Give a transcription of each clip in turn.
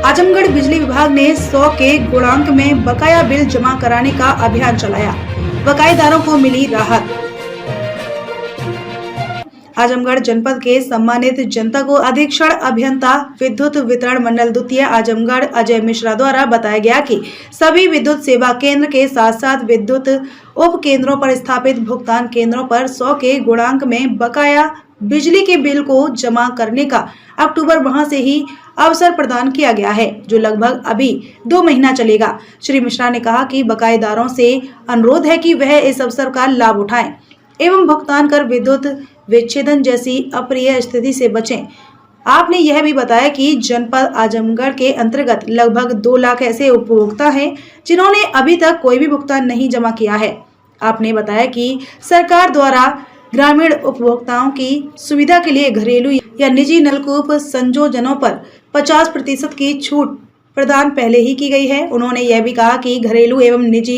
आजमगढ़ बिजली विभाग ने 100 के गुणांक में बकाया बिल जमा कराने का अभियान चलाया। बकायेदारों को मिली राहत। आजमगढ़ जनपद के सम्मानित जनता को अधीक्षण अभियंता विद्युत वितरण मंडल द्वितीय आजमगढ़ अजय मिश्रा द्वारा बताया गया कि सभी विद्युत सेवा केंद्र के साथ साथ विद्युत उप केंद्रों पर स्थापित भुगतान केंद्रों पर 100 के गुणांक में बकाया बिजली के बिल को जमा करने का अक्टूबर माह से ही अवसर प्रदान किया गया है, जो लगभग अभी 2 महीना चलेगा। श्री मिश्रा ने कहा कि बकायेदारों से अनुरोध है कि वह इस अवसर का लाभ उठाएं एवं भुगतान कर विद्युत विच्छेदन जैसी अप्रिय स्थिति से बचें। आपने यह भी बताया कि जनपद आजमगढ़ के अंतर्गत लगभग 2 लाख ऐसे उपभोक्ता हैं जिन्होंने अभी तक कोई भी भुगतान नहीं जमा किया है। आपने बताया कि सरकार द्वारा ग्रामीण उपभोक्ताओं की सुविधा के लिए घरेलू या निजी नलकूप संयोजनों पर 50% की छूट प्रदान पहले ही की गई है। उन्होंने यह भी कहा कि घरेलू एवं निजी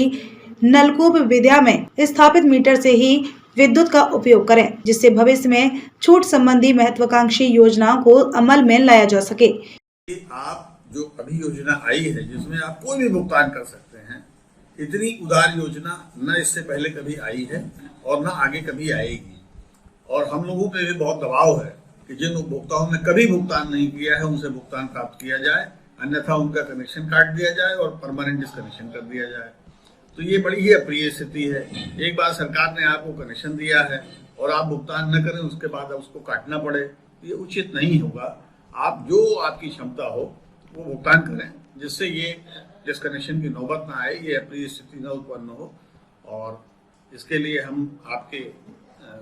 नलकूप विद्या में स्थापित मीटर से ही विद्युत का उपयोग करें, जिससे भविष्य में छूट संबंधी महत्वाकांक्षी योजनाओं को अमल में लाया जा सके। आप जो अभी योजना आई है जिसमें आप कोई भी भुगतान कर सकते हैं, इतनी उदार योजना न इससे पहले कभी आई है और न आगे कभी आएगी। और हम लोगों पे भी बहुत दबाव है कि जिन उपभोक्ताओं ने कभी भुगतान नहीं किया है उनसे भुगतान प्राप्त किया जाए, अन्यथा उनका कनेक्शन काट दिया जाए और परमानेंट डिस्कनेक्शन कर दिया जाए। तो ये बड़ी ही अप्रिय स्थिति है। एक बार सरकार ने आपको कनेक्शन दिया है और आप भुगतान न करें, उसके बाद उसको काटना पड़े, ये उचित नहीं होगा। आप जो आपकी क्षमता हो वो भुगतान करें, जिससे ये डिस्कनेक्शन की नौबत ना आए, ये अप्रिय स्थिति न उत्पन्न हो। और इसके लिए हम आपके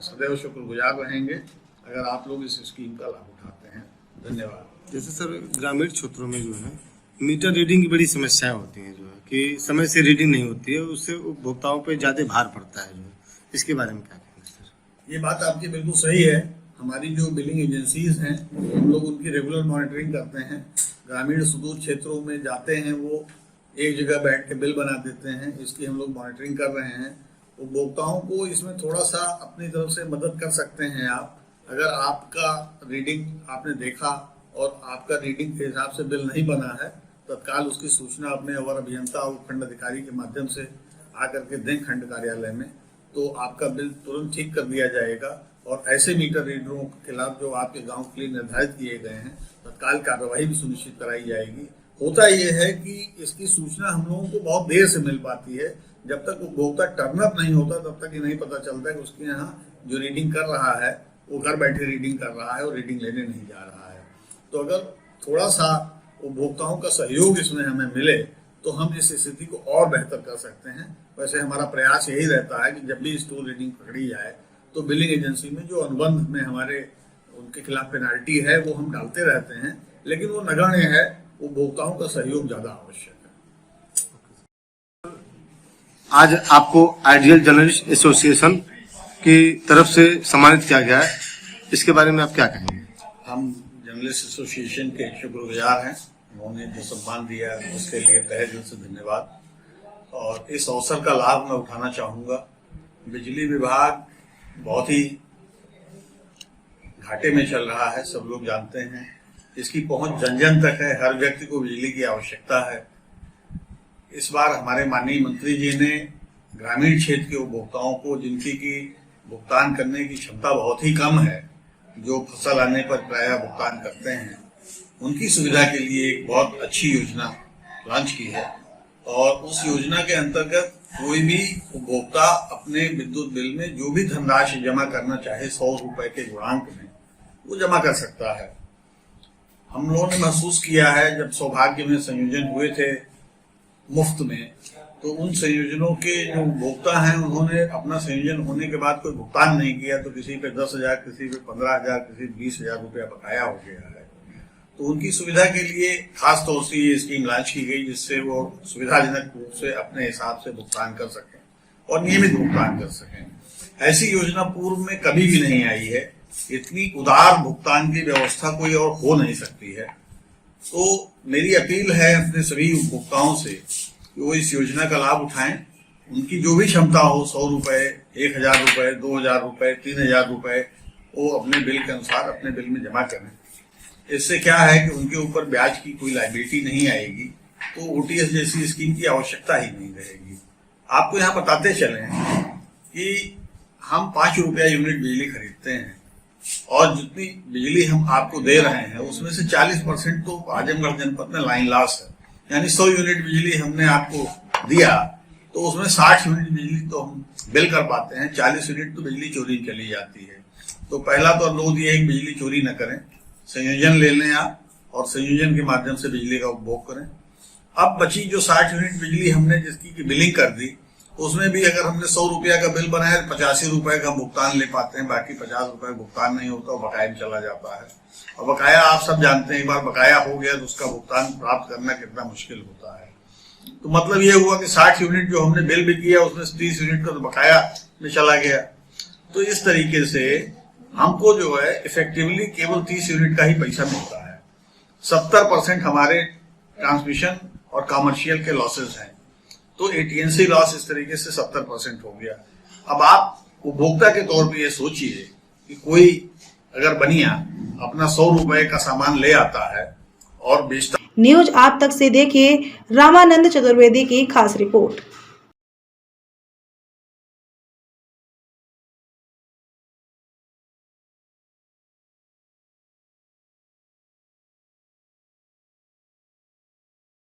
सदैव शुक्रगुजार रहेंगे अगर आप लोग इस स्कीम का लाभ उठाते हैं। धन्यवाद। जैसे सर ग्रामीण क्षेत्रों में जो है मीटर रीडिंग की बड़ी समस्याएं होती हैं, जो है कि समय से रीडिंग नहीं होती है, उससे उपभोक्ताओं पे ज्यादा भार पड़ता है। जो है इसके बारे में क्या कहेंगे सर? ये बात आपकी बिल्कुल सही है। हमारी जो बिलिंग एजेंसीज हैं हम लोग उनकी रेगुलर मॉनिटरिंग करते हैं। ग्रामीण सुदूर क्षेत्रों में जाते हैं, वो एक जगह बैठ के बिल बना देते हैं, इसकी हम लोग मॉनिटरिंग कर रहे हैं। उपभोक्ताओं को इसमें थोड़ा सा अपनी तरफ से मदद कर सकते हैं आप। अगर आपका रीडिंग आपने देखा और आपका रीडिंग के हिसाब से बिल नहीं बना है, तत्काल उसकी सूचना अपने अवर अभियंता और खंड अधिकारी के माध्यम से आकर के दें खंड कार्यालय में, तो आपका बिल तुरंत ठीक कर दिया जाएगा। और ऐसे मीटर रीडरों के खिलाफ जो आपके गांव के लिए निर्धारित किए गए हैं, तत्काल कार्रवाई भी सुनिश्चित कराई जाएगी। होता यह है कि इसकी सूचना हम लोगों को बहुत देर से मिल पाती है। जब तक उपभोक्ता टर्न अप नहीं होता तब तक ये नहीं पता चलता है कि उसके यहाँ जो रीडिंग कर रहा है वो घर बैठे रीडिंग कर रहा है और रीडिंग लेने नहीं जा रहा है। तो अगर थोड़ा सा उपभोक्ताओं का सहयोग इसमें हमें मिले तो हम इस स्थिति को और बेहतर कर सकते हैं। वैसे हमारा प्रयास यही रहता है कि जब भी स्टोर रीडिंग पकड़ी जाए तो बिलिंग एजेंसी में जो अनुबंध में हमारे उनके खिलाफ पेनाल्टी है वो हम डालते रहते हैं, लेकिन वो नगण्य है। उपभोक्ताओं का सहयोग ज्यादा आवश्यक है। आज आपको आइडियल जर्नलिस्ट एसोसिएशन की तरफ से सम्मानित किया गया है, इसके बारे में आप क्या कहेंगे? हम जर्नलिस्ट एसोसिएशन के शुक्रगुजार हैं। उन्होंने जो सम्मान दिया उसके लिए तहे दिल से धन्यवाद। और इस अवसर का लाभ मैं उठाना चाहूँगा। बिजली विभाग बहुत ही घाटे में चल रहा है, सब लोग जानते हैं। इसकी पहुंच जन जन तक है, हर व्यक्ति को बिजली की आवश्यकता है। इस बार हमारे माननीय मंत्री जी ने ग्रामीण क्षेत्र के उपभोक्ताओं को, जिनकी की भुगतान करने की क्षमता बहुत ही कम है, जो फसल आने पर प्रायः भुगतान करते हैं, उनकी सुविधा के लिए एक बहुत अच्छी योजना लॉन्च की है। और उस योजना के अंतर्गत कोई भी उपभोक्ता अपने विद्युत बिल में जो भी धनराशि जमा करना चाहे 100 रुपए के गुणांक में, वो जमा कर सकता है। हम लोगों ने महसूस किया है जब सौभाग्य में संयोजन हुए थे मुफ्त में, तो उन संयोजनों के जो उपभोक्ता हैं उन्होंने अपना संयोजन होने के बाद कोई भुगतान नहीं किया, तो किसी पे 10,000, किसी पे 15,000, किसी 20,000 रुपया बकाया हो गया है। तो उनकी सुविधा के लिए खास तौर से ये स्कीम लॉन्च की गई, जिससे वो सुविधाजनक रूप से अपने हिसाब से भुगतान कर सकें और नियमित भुगतान कर सकें। ऐसी योजना पूर्व में कभी भी नहीं आई है। इतनी उदार भुगतान की व्यवस्था कोई और हो नहीं सकती है। तो मेरी अपील है अपने सभी उपभोक्ताओं से कि वो इस योजना का लाभ उठाएं। उनकी जो भी क्षमता हो, 100 रुपए, 1,000 रुपए, 2,000 रुपए, 3,000 रुपए, वो अपने बिल के अनुसार अपने बिल में जमा करें। इससे क्या है कि उनके ऊपर ब्याज की कोई लायबिलिटी नहीं आएगी, तो ओटीएस जैसी स्कीम की आवश्यकता ही नहीं रहेगी। आपको यहाँ बताते चले कि हम 5 रुपया यूनिट बिजली खरीदते हैं और जितनी बिजली हम आपको दे रहे हैं उसमें से 40% तो आजमगढ़ जनपद में लाइन लॉस है, यानी 100 यूनिट बिजली हमने आपको दिया तो उसमें 60 यूनिट बिजली तो हम बिल कर पाते हैं, 40 यूनिट तो बिजली चोरी चली जाती है। तो पहला तो अनुरोध ये है कि बिजली चोरी न करें, संयोजन ले लें आप और संयोजन के माध्यम से बिजली का उपभोग करें। अब बची जो 60 यूनिट बिजली हमने जिसकी की बिलिंग कर दी, उसमें भी अगर हमने 100 रुपया का बिल बनाया तो 85 रुपए का भुगतान ले पाते हैं, बाकी 50 रुपए भुगतान नहीं होता, बकाया में चला जाता है। और बकाया आप सब जानते हैं, एक बार बकाया हो गया तो उसका भुगतान प्राप्त करना कितना मुश्किल होता है। तो मतलब ये हुआ कि 60 यूनिट जो हमने बिल भी किया उसमें 30 यूनिट का तो बकाया में चला गया। तो इस तरीके से हमको जो है इफेक्टिवली केवल 30 यूनिट का ही पैसा मिलता है। 70% हमारे ट्रांसमिशन और कमर्शियल के लॉसेस हैं, तो एटीएनसी लॉस इस तरीके से 70% हो गया। अब आप उपभोक्ता के तौर पे ये सोचिए कि कोई अगर बनिया अपना 100 रुपए का सामान ले आता है और बेचता। न्यूज आप तक से देखिए रामानंद चतुर्वेदी की खास रिपोर्ट।